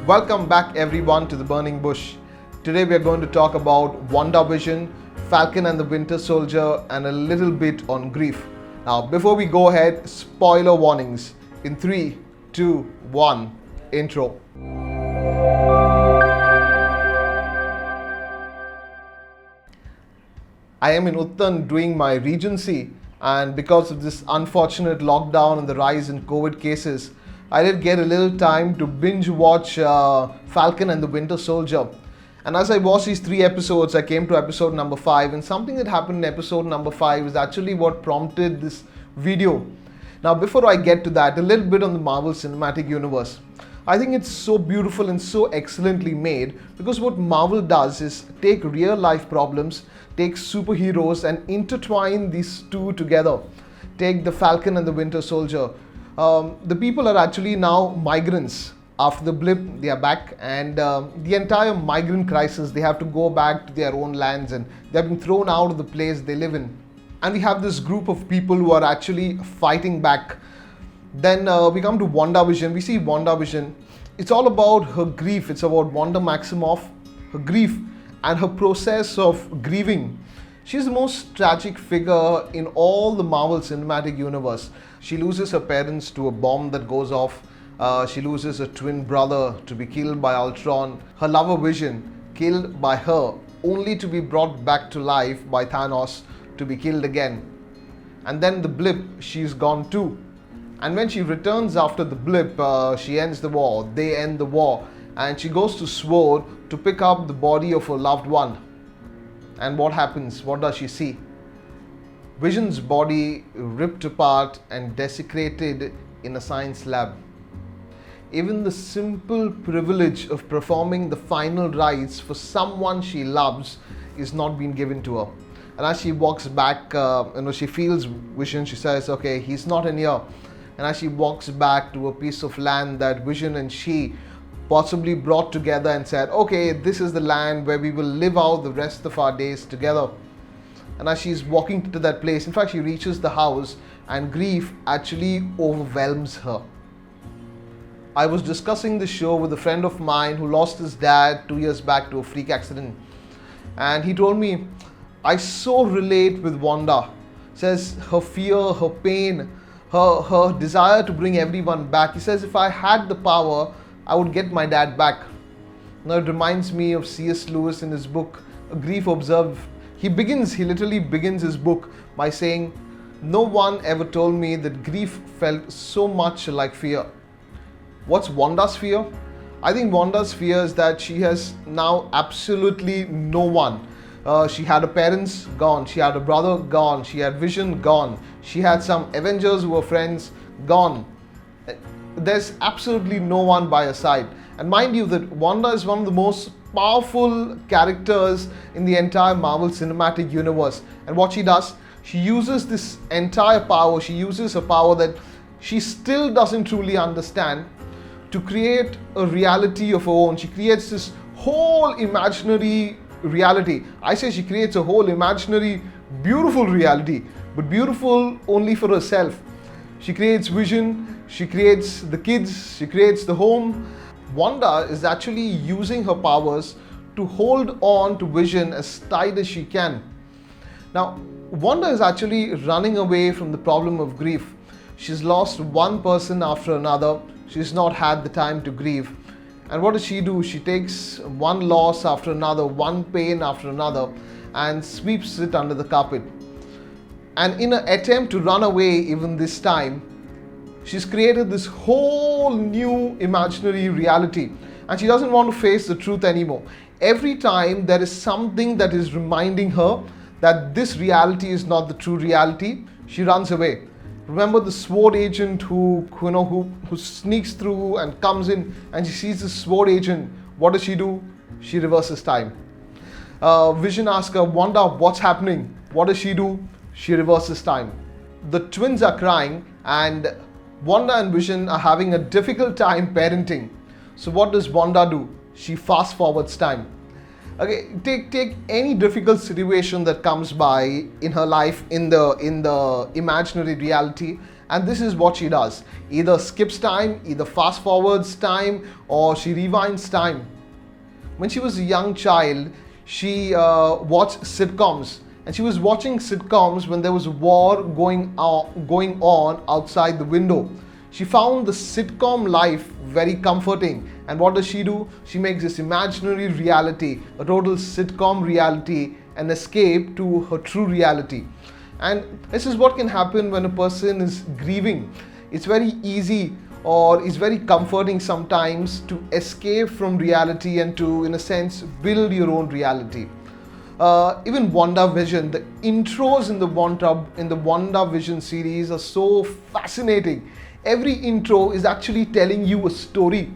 Welcome back everyone to the Burning Bush. Today we are going to talk about WandaVision, Falcon and the Winter Soldier, and a little bit on grief. Now before we go ahead, spoiler warnings. In 3, 2, 1, intro. I am in Uttan doing my regency, and because of this unfortunate lockdown and the rise in COVID cases, I did get a little time to binge watch Falcon and the Winter Soldier. And as I watched these 3 episodes, I came to episode number 5, and something that happened in episode number 5 is actually what prompted this video. Now, before I get to that, a little bit on the Marvel Cinematic Universe. I think it's so beautiful and so excellently made because what Marvel does is take real life problems, take superheroes and intertwine these two together. Take the Falcon and the Winter Soldier. The people are actually now migrants. After the blip, they are back, and the entire migrant crisis, they have to go back to their own lands and they have been thrown out of the place they live in. And we have this group of people who are actually fighting back. Then we come to WandaVision. We see WandaVision. It's all about her grief. It's about Wanda Maximoff, her grief, and her process of grieving. She's the most tragic figure in all the Marvel Cinematic Universe. She loses her parents to a bomb that goes off. She loses a twin brother to be killed by Ultron. Her lover Vision killed by her, only to be brought back to life by Thanos to be killed again. And then the blip, she's gone too. And when she returns after the blip, she ends the war. They end the war. And she goes to Sword to pick up the body of her loved one. And what happens? What does she see? Vision's body ripped apart and desecrated in a science lab. Even the simple privilege of performing the final rites for someone she loves is not being given to her. And as she walks back, she feels Vision. She says, okay, he's not in here. And as she walks back to a piece of land that Vision and she possibly brought together and said, okay, this is the land where we will live out the rest of our days together. And as she's walking to that place, in fact, she reaches the house and grief actually overwhelms her. I was discussing this show with a friend of mine who lost his dad 2 years back to a freak accident. And he told me, I so relate with Wanda. Says her fear, her pain, her desire to bring everyone back. He says, if I had the power, I would get my dad back. Now it reminds me of C.S. Lewis in his book, A Grief Observed. He literally begins his book by saying, no one ever told me that grief felt so much like fear. What's Wanda's fear? I think Wanda's fear is that she has now absolutely no one. She had her parents gone, she had a brother gone, she had Vision gone, she had some Avengers who were friends gone. There's absolutely no one by her side. And mind you that Wanda is one of the most powerful characters in the entire Marvel Cinematic Universe. And what she does, she uses this entire power, she uses a power that she still doesn't truly understand to create a reality of her own. She creates this whole imaginary reality. I say she creates a whole imaginary, beautiful reality, but beautiful only for herself. She creates Vision, she creates the kids, she creates the home. Wanda is actually using her powers to hold on to Vision as tight as she can. Now, Wanda is actually running away from the problem of grief. She's lost one person after another. She's not had the time to grieve. And what does she do? She takes one loss after another, one pain after another, and sweeps it under the carpet. And in an attempt to run away even this time, she's created this whole new imaginary reality. And she doesn't want to face the truth anymore. Every time there is something that is reminding her that this reality is not the true reality, she runs away. Remember the SWORD agent who sneaks through and comes in, and she sees the SWORD agent. What does she do? She reverses time. Vision asks her, Wanda, what's happening? What does she do? She reverses time. The twins are crying, and Wanda and Vision are having a difficult time parenting. So what does Wanda do? She fast forwards time. Okay, take any difficult situation that comes by in her life in the imaginary reality, And this is what she does. Either skips time, either fast forwards time, or she rewinds time. When she was a young child, she watched sitcoms. And she was watching sitcoms when there was a war going on outside the window. She found the sitcom life very comforting. And what does she do? She makes this imaginary reality, a total sitcom reality, an escape to her true reality. And this is what can happen when a person is grieving. It's very easy, or it's very comforting sometimes, to escape from reality and to, in a sense, build your own reality. Even WandaVision, the intros in the WandaVision series are so fascinating. Every intro is actually telling you a story.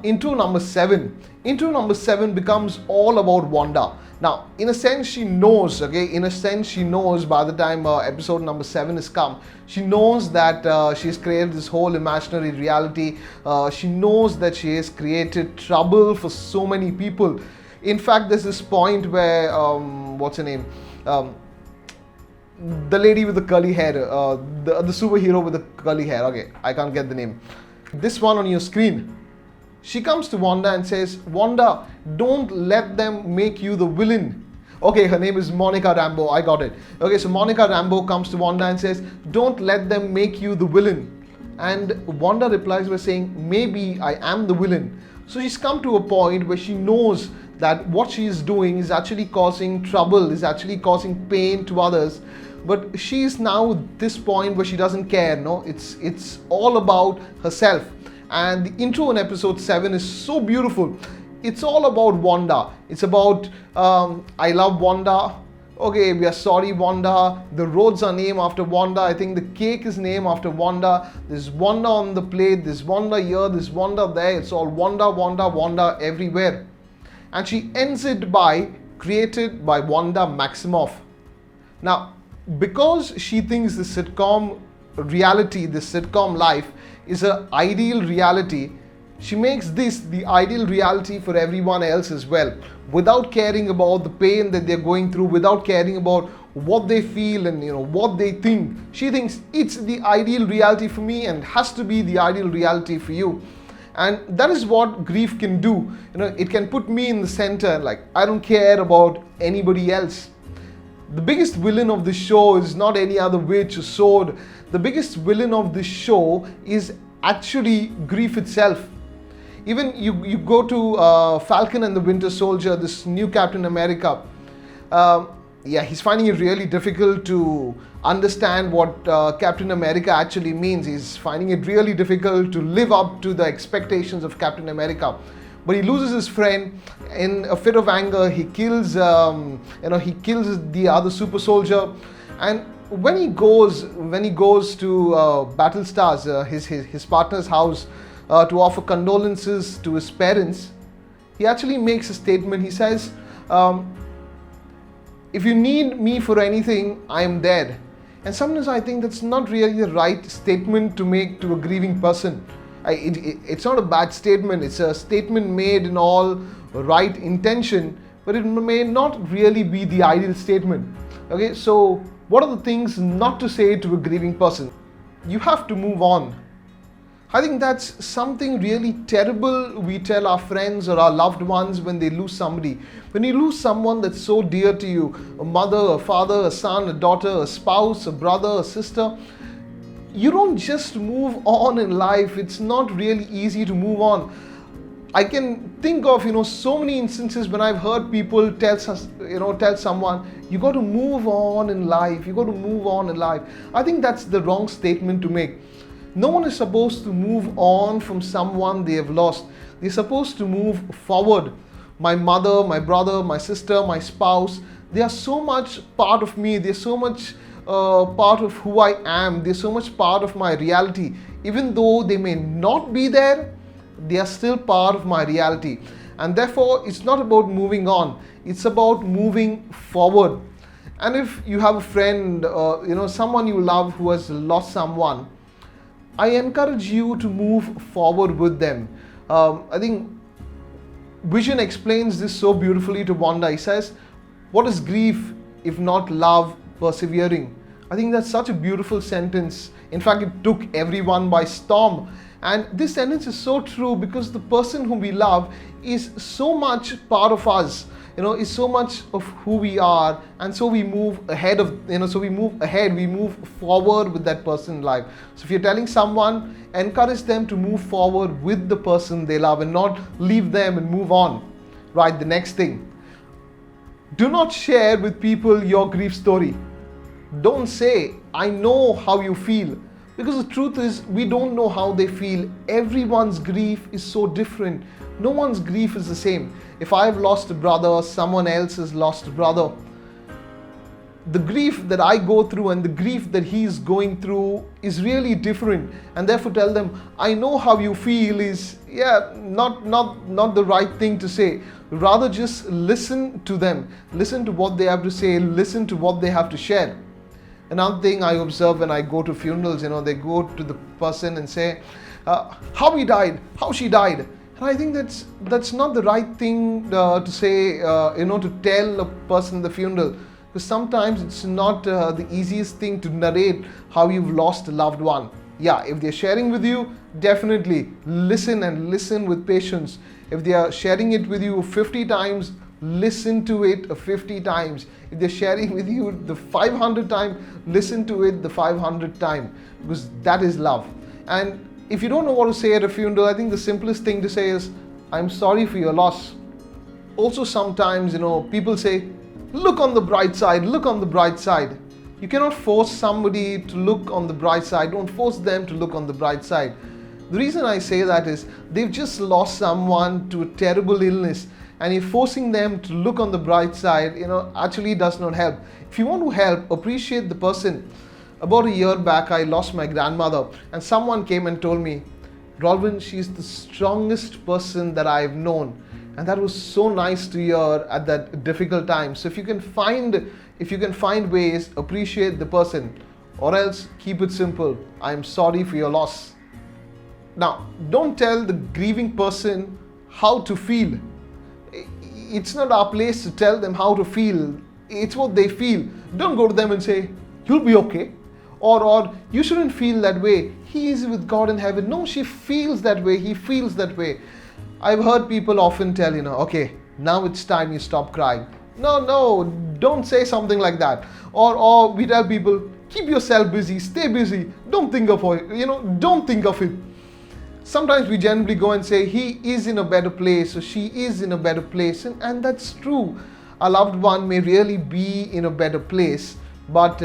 Intro number 7 becomes all about Wanda. Now, in a sense, she knows, by the time episode number 7 is come, she knows that she's created this whole imaginary reality. She knows that she has created trouble for so many people. In fact, there's this point where, what's her name? The lady with the curly hair, the superhero with the curly hair. Okay, I can't get the name. This one on your screen. She comes to Wanda and says, Wanda, don't let them make you the villain. Okay, her name is Monica Rambeau. I got it. Okay, so Monica Rambeau comes to Wanda and says, don't let them make you the villain. And Wanda replies by saying, maybe I am the villain. So she's come to a point where she knows that what she is doing is actually causing trouble, is actually causing pain to others. But she is now at this point where she doesn't care. No, it's all about herself. And the intro in episode 7 is so beautiful. It's all about Wanda. It's about, I love Wanda. Okay, we are sorry, Wanda. The roads are named after Wanda. I think the cake is named after Wanda. There's Wanda on the plate. There's Wanda here. There's Wanda there. It's all Wanda, Wanda, Wanda everywhere. And she ends it by, created by Wanda Maximoff. Now, because she thinks the sitcom reality, the sitcom life is an ideal reality, she makes this the ideal reality for everyone else as well, without caring about the pain that they're going through, without caring about what they feel and what they think. She thinks it's the ideal reality for me and has to be the ideal reality for you. And that is what grief can do. It can put me in the center, like I don't care about anybody else. The biggest villain of this show is not any other witch or sword. The biggest villain of this show is actually grief itself. Even you go to Falcon and the Winter Soldier, this new Captain America. He's finding it really difficult to understand what Captain America actually means. He's finding it really difficult to live up to the expectations of Captain America. But he loses his friend in a fit of anger. He kills, he kills the other super soldier. And when he goes to Battlestar's, his partner's house, to offer condolences to his parents, he actually makes a statement. He says, if you need me for anything, I am there. And sometimes I think that's not really the right statement to make to a grieving person. It's not a bad statement. It's a statement made in all right intention, but it may not really be the ideal statement. Okay, so what are the things not to say to a grieving person? You have to move on. I think that's something really terrible we tell our friends or our loved ones when they lose somebody. When you lose someone that's so dear to you, a mother, a father, a son, a daughter, a spouse, a brother, a sister, you don't just move on in life. It's not really easy to move on. I can think of so many instances when I've heard people tell someone, you got to move on in life. You got to move on in life. I think that's the wrong statement to make. No one is supposed to move on from someone they have lost. They're supposed to move forward. My mother, my brother, my sister, my spouse, they are so much part of me. They're so much part of who I am. They're so much part of my reality. Even though they may not be there, they are still part of my reality. And therefore, it's not about moving on. It's about moving forward. And if you have a friend, someone you love who has lost someone, I encourage you to move forward with them. I think Vision explains this so beautifully to Wanda. He says, what is grief if not love persevering? I think that's such a beautiful sentence. In fact, it took everyone by storm. And this sentence is so true because the person whom we love is so much part of us, is so much of who we are. And so we move ahead we move forward with that person in life. So if you're telling someone, encourage them to move forward with the person they love and not leave them and move on. Right, the next thing. Do not share with people your grief story. Don't say, I know how you feel. Because the truth is, we don't know how they feel. Everyone's grief is so different. No one's grief is the same. If I've lost a brother, someone else has lost a brother. The grief that I go through and the grief that he's going through is really different. And therefore tell them, I know how you feel is, not the right thing to say. Rather just listen to them. Listen to what they have to say. Listen to what they have to share. Another thing I observe when I go to funerals, they go to the person and say, how he died, how she died. And I think that's not the right thing to say, to tell a person at the funeral. Because sometimes it's not the easiest thing to narrate how you've lost a loved one. Yeah, if they're sharing with you, definitely listen and listen with patience. If they are sharing it with you 50 times, listen to it 50 times. If they're sharing with you the 500th time, listen to it the 500th time, because that is love. And if you don't know what to say at a funeral, I think the simplest thing to say is, I'm sorry for your loss. Also sometimes, people say, look on the bright side, look on the bright side. You cannot force somebody to look on the bright side. Don't force them to look on the bright side. The reason I say that is they've just lost someone to a terrible illness. And if forcing them to look on the bright side, actually does not help. If you want to help, appreciate the person. About a year back, I lost my grandmother, and someone came and told me, Rolwyn, she's the strongest person that I've known. And that was so nice to hear at that difficult time. So if you can find ways, appreciate the person, or else keep it simple. I'm sorry for your loss. Now, don't tell the grieving person how to feel. It's not our place to tell them how to feel. It's what they feel. Don't go to them and say, you'll be okay. Or you shouldn't feel that way. He is with God in heaven. No, she feels that way. He feels that way. I've heard people often tell, okay, now it's time you stop crying. No, don't say something like that. Or we tell people, keep yourself busy, stay busy. Don't think of it, don't think of it. Sometimes we generally go and say, he is in a better place or she is in a better place. And that's true. A loved one may really be in a better place, but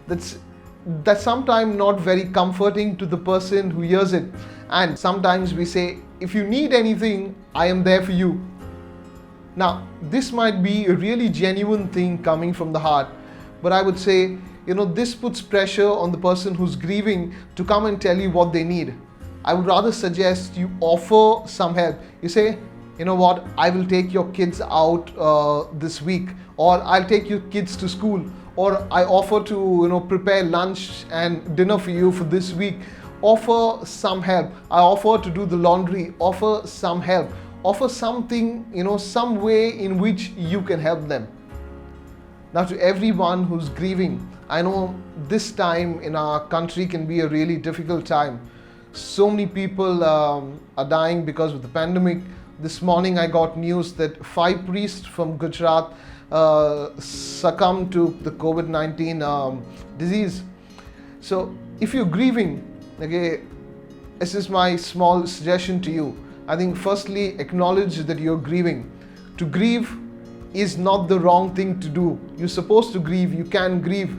that's sometimes not very comforting to the person who hears it. And sometimes we say, if you need anything, I am there for you. Now, this might be a really genuine thing coming from the heart, but I would say, this puts pressure on the person who's grieving to come and tell you what they need. I would rather suggest you offer some help. You say, you know what, I will take your kids out this week, or I'll take your kids to school, or I offer to prepare lunch and dinner for you for this week. Offer some help. I offer to do the laundry. Offer some help. Offer something, some way in which you can help them. Now, to everyone who's grieving, I know this time in our country can be a really difficult time. So many people are dying because of the pandemic. This morning I got news that 5 priests from Gujarat succumbed to the COVID-19 disease. So if you're grieving, okay, this is my small suggestion to you. I think firstly, acknowledge that you're grieving. To grieve is not the wrong thing to do. You're supposed to grieve. You can grieve.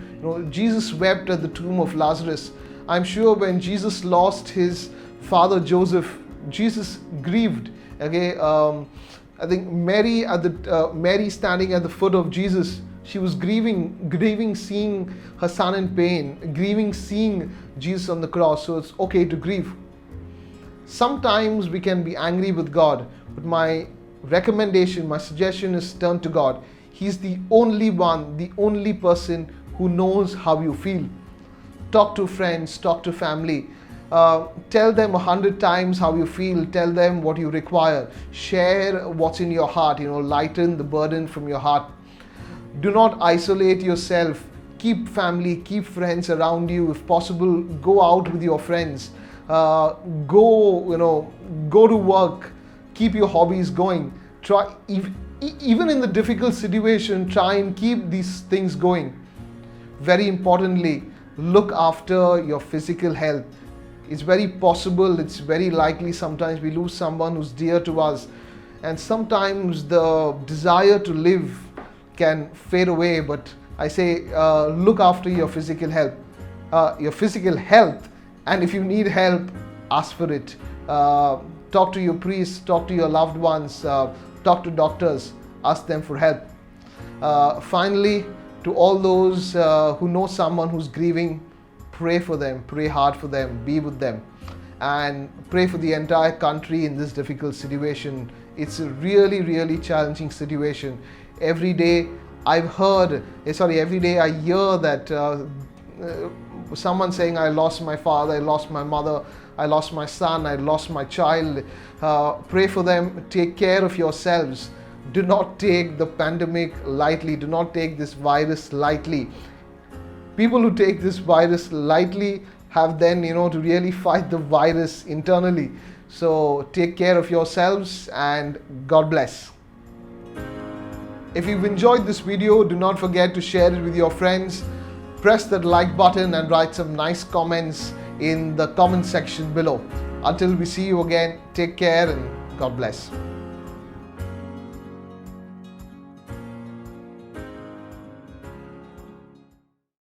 Jesus wept at the tomb of Lazarus. I'm sure when Jesus lost his father Joseph, Jesus grieved. Okay, I think Mary standing at the foot of Jesus, she was grieving seeing her son in pain, grieving seeing Jesus on the cross. So it's okay to grieve. Sometimes we can be angry with God, but my recommendation, my suggestion is turn to God. He's the only one, the only person who knows how you feel. Talk to friends, talk to family. Tell them 100 times how you feel. Tell them what you require. Share what's in your heart. Lighten the burden from your heart. Do not isolate yourself. keep family, keep friends around you. If possible, go out with your friends. Go to work. Keep your hobbies going. Try, even in the difficult situation, try and keep these things going. Very importantly, look after your physical health. It's very possible, it's very likely sometimes we lose someone who's dear to us, and sometimes the desire to live can fade away. But I say, look after your physical health. And if you need help, ask for it. Talk to your priests, talk to your loved ones, talk to doctors, ask them for help. Finally, to all those who know someone who's grieving, pray for them, pray hard for them, be with them, and pray for the entire country in this difficult situation. It's a really, really challenging situation. Every day I hear that someone saying, I lost my father, I lost my mother, I lost my son, I lost my child. Pray for them, take care of yourselves. Do not take the pandemic lightly. Do not take this virus lightly. People who take this virus lightly have then, to really fight the virus internally. So take care of yourselves and God bless. If you've enjoyed this video, do not forget to share it with your friends. Press that like button and write some nice comments in the comment section below. Until we see you again, take care and God bless.